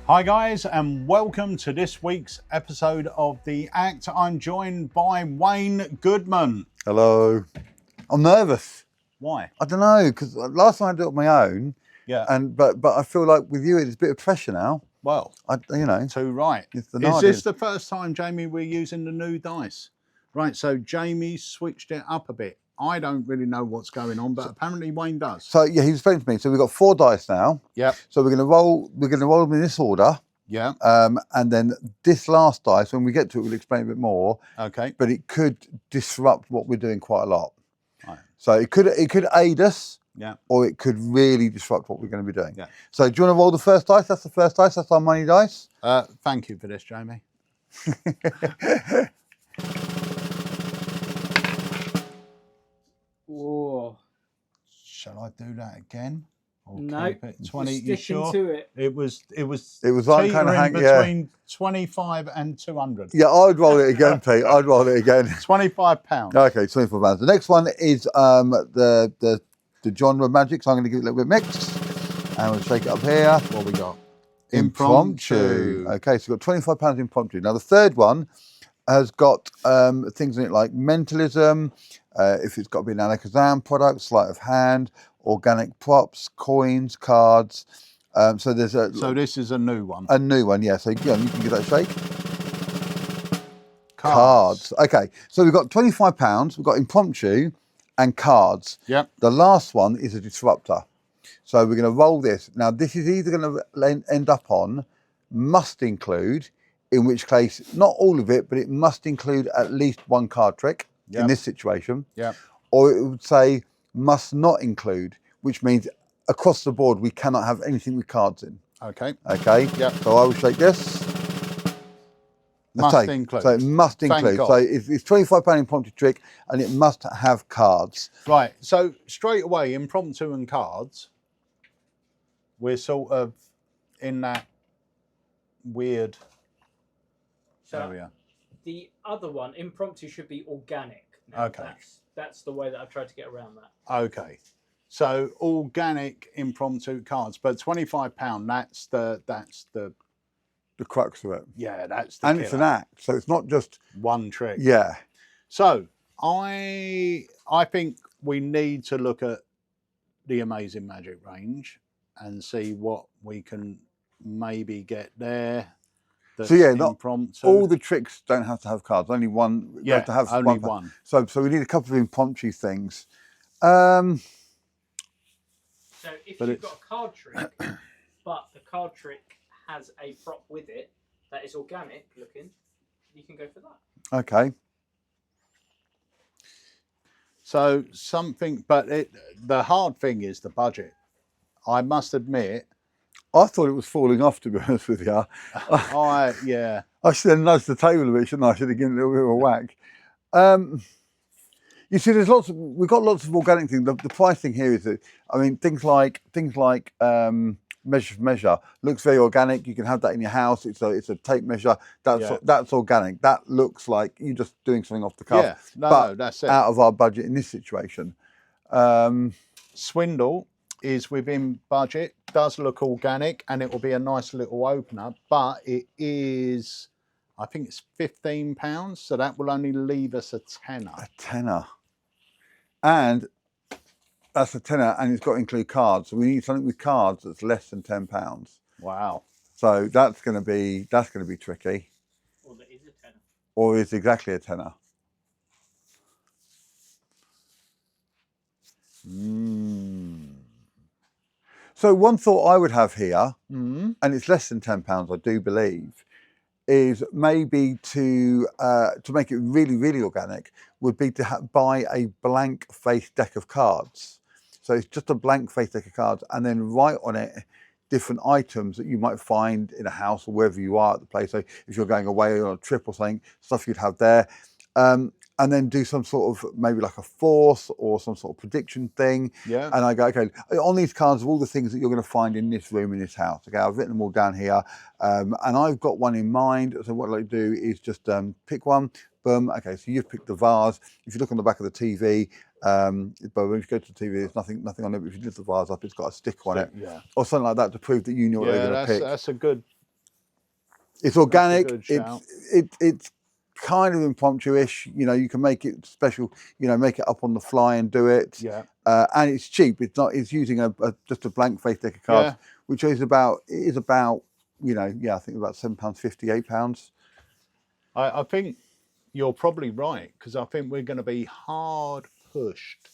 Hi guys, and welcome to this week's episode of The Act. I'm joined by Wayne Goodman. Hello. I'm nervous. Why? I don't know, because last time I did it on my own. Yeah. But I feel like with you, it's a bit of pressure now. Well, too right. It's the Is this the first time, Jamie, we're using the new dice? Right, so Jamie switched it up a bit. I don't really know what's going on, but apparently Wayne does. So yeah, he was explaining to me. So we've got 4 dice now. Yeah. So we're gonna roll them in this order. Yeah. And then this last dice, when we get to it, we'll explain a bit more. Okay. But it could disrupt what we're doing quite a lot. Right. So it could aid us. Yeah. Or it could really disrupt what we're going to be doing. Yeah. So do you want to roll the first dice? That's the first dice. That's our money dice. Thank you for this, Jamie. Whoa. Shall I do that again? Or No, keep it? 20. You sure? to it. It was like kind of hang, between 25 and 200. Yeah, I'd roll it again, Pete. I'd roll it again. £25. Okay, £24. The next one is the genre magic. So I'm going to give it a little bit mixed, and we'll shake it up here. What we got? Impromptu. Okay, so we've got £25 impromptu. Now the third one has got things in it like mentalism. If it's got to be an Alakazam product, sleight of hand, organic props, coins, cards. So there's a. So this is a new one. A new one, yeah. So yeah, you can give that a shake. Cards. Okay, so we've got £25. We've got impromptu and cards. Yep. The last one is a disruptor. So we're going to roll this. Now this is either going to end up on must include, in which case not all of it, but it must include at least one card trick. Yep. In this situation, yeah, or it would say must not include, which means across the board we cannot have anything with cards in. Okay. Okay. Yep. So I will shake this. Must include. So it must include. So it's £25 impromptu trick, and it must have cards. Right. So straight away, impromptu and cards, we're sort of in that weird area. The other one, impromptu, should be organic. Now, okay. That's the way that I've tried to get around that. Okay. So organic impromptu cards, but £25. That's the crux of it. Yeah, that's the and killer. It's an act, so it's not just one trick. Yeah. So I think we need to look at the Amazing Magic range and see what we can maybe get there. So yeah, impromptu. Not all the tricks don't have to have cards. Only one. Yeah, have to have only one. So we need a couple of impromptu things. So if you've got a card trick, but the card trick has a prop with it that is organic looking, you can go for that. Okay. So something, but the hard thing is the budget. I must admit. I thought it was falling off, to be honest with you. Yeah. I should have nudged the table a bit, shouldn't I? I should have given it a little bit of a whack. You see, we've got lots of organic things. The price thing here is that, I mean, things like measure for measure looks very organic. You can have that in your house. It's a tape measure. That's organic. That looks like you're just doing something off the cuff. Yeah, no, that's it. Out of our budget in this situation. Swindle is within budget, does look organic, and it will be a nice little opener, but it is, I think it's £15, so that will only leave us a tenner. A tenner. And that's a tenner, and it's got to include cards. So we need something with cards that's less than £10. Wow. So that's going to be tricky. Or that is a tenner. Or is exactly a tenner. So one thought I would have here, and it's less than £10, I do believe, is maybe to make it really, really organic, would be to buy a blank face deck of cards. So it's just a blank face deck of cards, and then write on it different items that you might find in a house or wherever you are at the place. So if you're going away on a trip or something, stuff you'd have there. And then do some sort of maybe like a force or some sort of prediction thing. Yeah. And I go, okay, on these cards are all the things that you're going to find in this room, in this house. Okay, I've written them all down here. And I've got one in mind. So what I like to do is just pick one. Boom. Okay, so you've picked the vase. If you look on the back of the TV, but when you go to the TV, there's nothing on it. But if you lift the vase up, it's got a stick on it. Yeah. Or something like that to prove that you know what they're going to pick. That's a good It's organic. That's a good shout. It's kind of impromptu-ish. You know, you can make it special. You know, make it up on the fly and do it. Yeah. And it's cheap. It's not. It's using just a blank face deck of cards, Yeah. which is about. It is about. You know, yeah, I think about £7.50, £8. I think you're probably right, because I think we're going to be hard pushed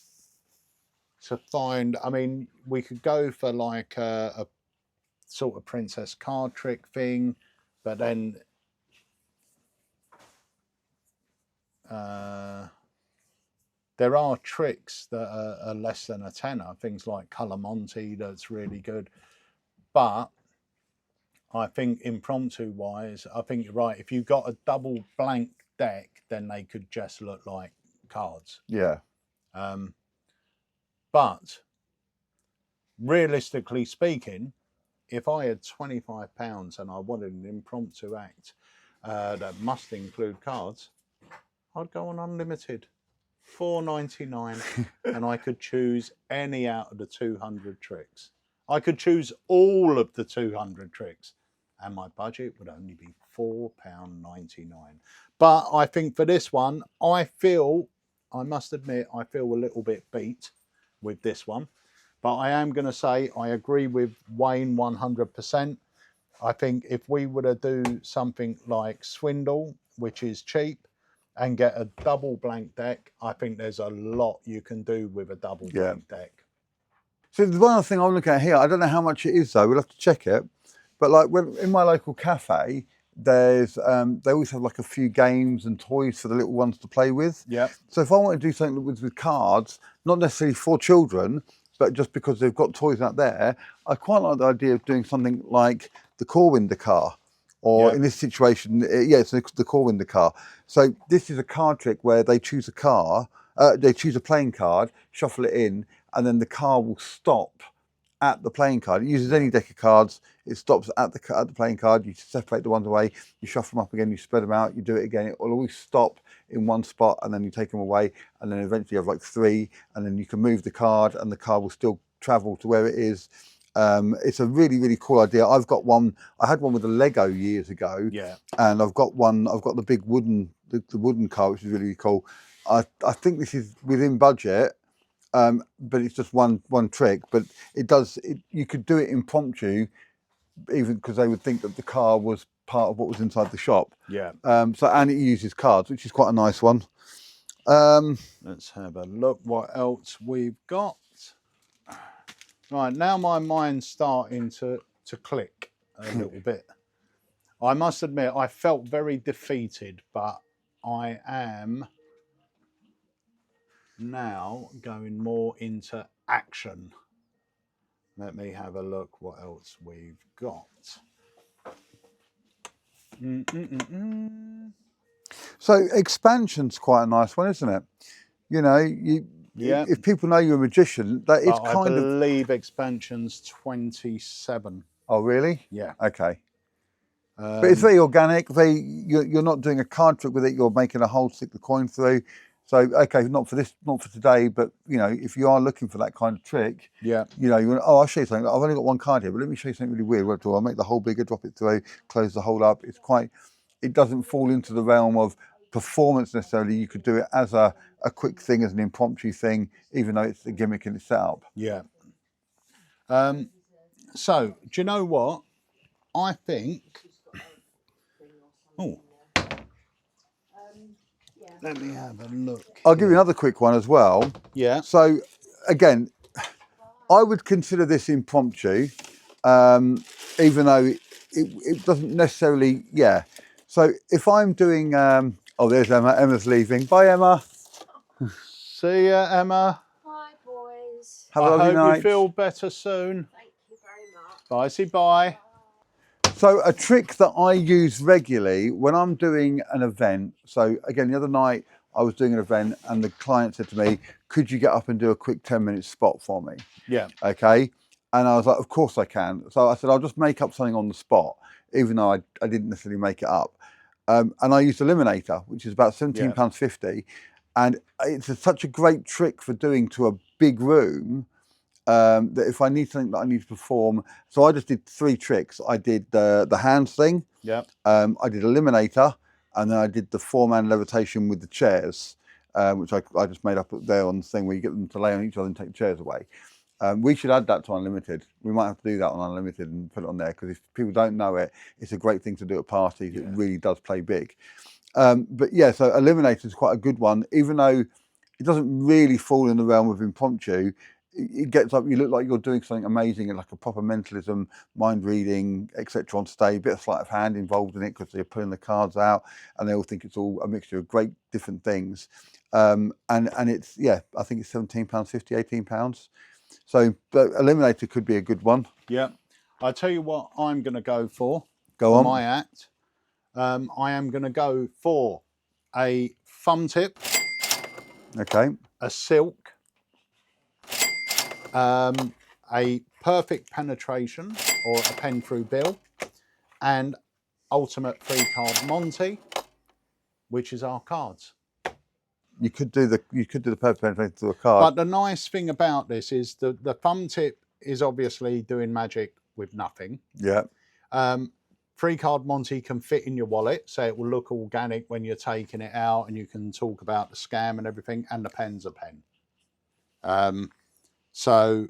to find. I mean, we could go for like a sort of princess card trick thing, but then there are tricks that are less than a tenner, things like Colour Monte, that's really good. But I think impromptu wise, I think you're right. If you've got a double blank deck, then they could just look like cards. Yeah. But realistically speaking, if I had £25 and I wanted an impromptu act that must include cards, I'd go on unlimited, £4.99, and I could choose any out of the 200 tricks. I could choose all of the 200 tricks, and my budget would only be £4.99. But I think for this one, I must admit, I feel a little bit beat with this one. But I am going to say I agree with Wayne 100%. I think if we were to do something like Swindle, which is cheap, and get a double blank deck, I think there's a lot you can do with a double blank deck. So the one other thing I'm looking at here, I don't know how much it is though, we'll have to check it. But like when in my local cafe, there's they always have like a few games and toys for the little ones to play with. Yeah. So if I want to do something with cards, not necessarily for children, but just because they've got toys out there, I quite like the idea of doing something like the Corwinder car. Or in this situation, it's the Corwinder car. So this is a card trick where they choose a car, they choose a playing card, shuffle it in, and then the car will stop at the playing card. It uses any deck of cards. It stops at the playing card. You separate the ones away. You shuffle them up again. You spread them out. You do it again. It will always stop in one spot, and then you take them away, and then eventually you have like three, and then you can move the card, and the card will still travel to where it is. It's a really, really cool idea. I've got one. I had one with a Lego years ago. Yeah. And I've got one. I've got the big wooden, the wooden car, which is really, really cool. I think this is within budget, but it's just one trick. But it does. You could do it impromptu, even because they would think that the car was part of what was inside the shop. Yeah. So and it uses cards, which is quite a nice one. Let's have a look what else we've got. Right, now my mind's starting to click a little bit. I must admit, I felt very defeated, but I am now going more into action. Let me have a look what else we've got. So expansion's quite a nice one, isn't it? You know, if people know you're a magician, that it's kind of. I believe expansion's 27. Oh, really? Yeah. Okay. But it's very organic. You're not doing a card trick with it. You're making a hole, stick the coin through. So okay, not for today. But you know, if you are looking for that kind of trick, yeah, you know, I'll show you something. I've only got one card here, but let me show you something really weird. I'll make the hole bigger, drop it through, close the hole up. It doesn't fall into the realm of performance necessarily. You could do it as a quick thing, as an impromptu thing, even though it's a gimmick in its setup. Yeah. So do you know what? I think. Oh. Let me have a look. I'll give you another quick one as well. Yeah. So again, I would consider this impromptu, even though it doesn't necessarily. Yeah. So if I'm doing, oh, there's Emma. Emma's leaving. Bye, Emma. See ya, Emma. Bye, boys. Have a lovely night. I hope you feel better soon. Thank you very much. Bye, see bye. So a trick that I use regularly when I'm doing an event. So again, the other night I was doing an event and the client said to me, could you get up and do a quick 10-minute spot for me? Yeah. Okay. And I was like, of course I can. So I said, I'll just make up something on the spot, even though I didn't necessarily make it up. And I used Eliminator, which is about £17.50. And it's such a great trick for doing to a big room. That if I need something that I need to perform, so I just did 3 tricks. I did the hands thing, Yep. I did Eliminator, and then I did the 4-man levitation with the chairs, which I just made up there on the thing where you get them to lay on each other and take the chairs away. We should add that to Unlimited. We might have to do that on Unlimited and put it on there, because if people don't know it, it's a great thing to do at parties. It really does play big. But yeah, so Eliminator is quite a good one, even though it doesn't really fall in the realm of impromptu. It gets up, you look like you're doing something amazing and like a proper mentalism, mind reading, etc. on stage, a bit of sleight of hand involved in it because they're pulling the cards out and they all think it's all a mixture of great different things. And it's, yeah, I think it's £17.50, £18. So but Eliminator could be a good one. Yeah. I tell you what I'm going to go for. Go on. My act. I am going to go for a thumb tip. Okay. A silk. A perfect penetration or a pen through bill, and ultimate 3-card Monte, which is our cards. You could do the perfect penetration to a card. But the nice thing about this is the thumb tip is obviously doing magic with nothing. Yeah. 3-card Monte can fit in your wallet, so it will look organic when you're taking it out, and you can talk about the scam and everything, and the pen's a pen. So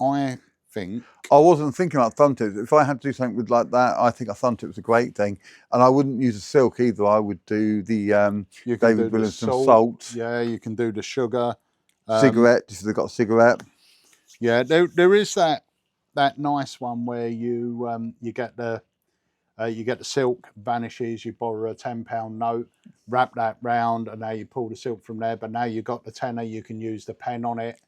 I think... I wasn't thinking about thumb tips. If I had to do something with like that, I think a thumb tip was a great thing. And I wouldn't use a silk either. I would do the David Williamson salt. Yeah, you can do the sugar. Cigarette, if they've got a cigarette. Yeah, there is that nice one where you get the silk, vanishes, you borrow a £10 note, wrap that round, and now you pull the silk from there. But now you've got the tenner, you can use the pen on it,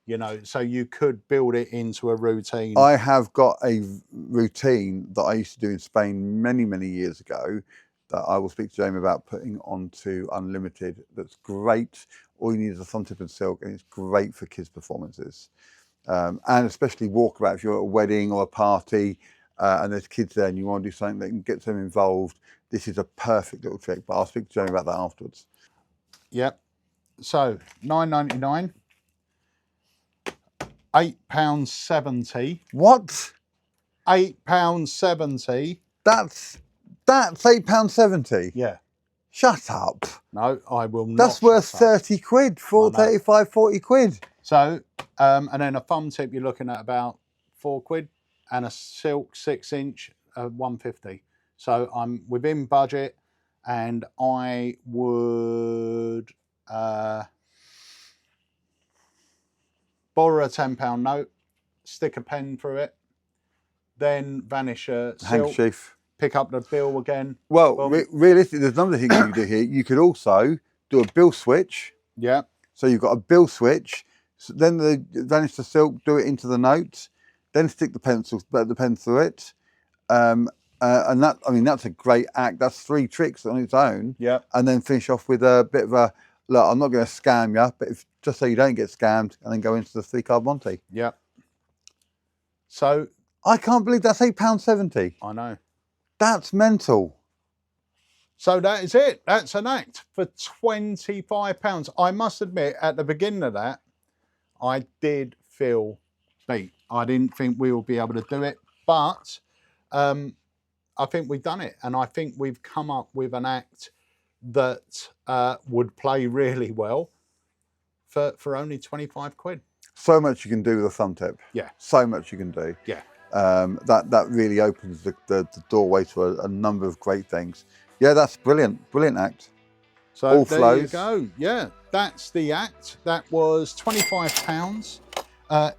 you know, so you could build it into a routine. I have got a routine that I used to do in Spain many, many years ago that I will speak to Jamie about putting onto Unlimited. That's great. All you need is a thumb tip and silk, and it's great for kids' performances. And especially walkabout if you're at a wedding or a party, and there's kids there and you want to do something that can get them involved. This is a perfect little trick, but I'll speak to Jamie about that afterwards. Yep. So £9.99, £8.70. What? £8.70. That's £8.70. Yeah. Shut up. No, I will not. That's worth 30 quid, 35, 40 quid. So, and then a thumb tip, you're looking at about £4, and a silk 6-inch, 150. So I'm within budget, and I would borrow a £10 note, stick a pen through it, then vanish a silk, Handkerchief. pick up the bill again. Well, realistically, there's another thing you can do here. You could also do a bill switch. Yeah. So you've got a bill switch, so then vanish the silk, do it into the note, then stick the pen through it. And that, I mean, that's a great act. That's 3 tricks on its own. Yeah. And then finish off with a bit of a, look, I'm not going to scam you, but just so you don't get scammed, and then go into the 3-card Monte. Yeah. So I can't believe that's £8.70. I know. That's mental. So that is it. That's an act for £25. I must admit, at the beginning of that, I did feel beat. I didn't think we would be able to do it, but I think we've done it, and I think we've come up with an act that would play really well for only 25 quid. So much you can do with a thumb tip. Yeah. So much you can do. Yeah. That really opens the doorway to a number of great things. Yeah, that's brilliant. Brilliant act. So all there flows. You go. Yeah, that's the act. That was £25.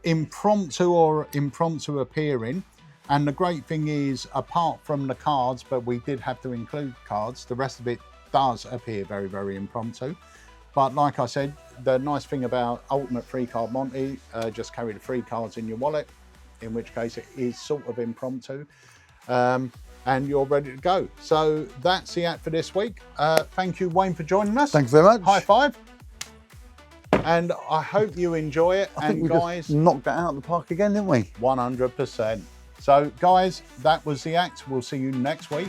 Impromptu appearing. And the great thing is, apart from the cards, but we did have to include cards, the rest of it does appear very, very impromptu. But like I said, the nice thing about Ultimate 3-card Monte, just carry the 3 cards in your wallet, in which case it is sort of impromptu, and you're ready to go. So that's the act for this week. Thank you, Wayne, for joining us. Thanks very much. High five. And I hope you enjoy it. I think we guys, just knocked that out of the park again, didn't we? 100%. So guys, that was the act. We'll see you next week.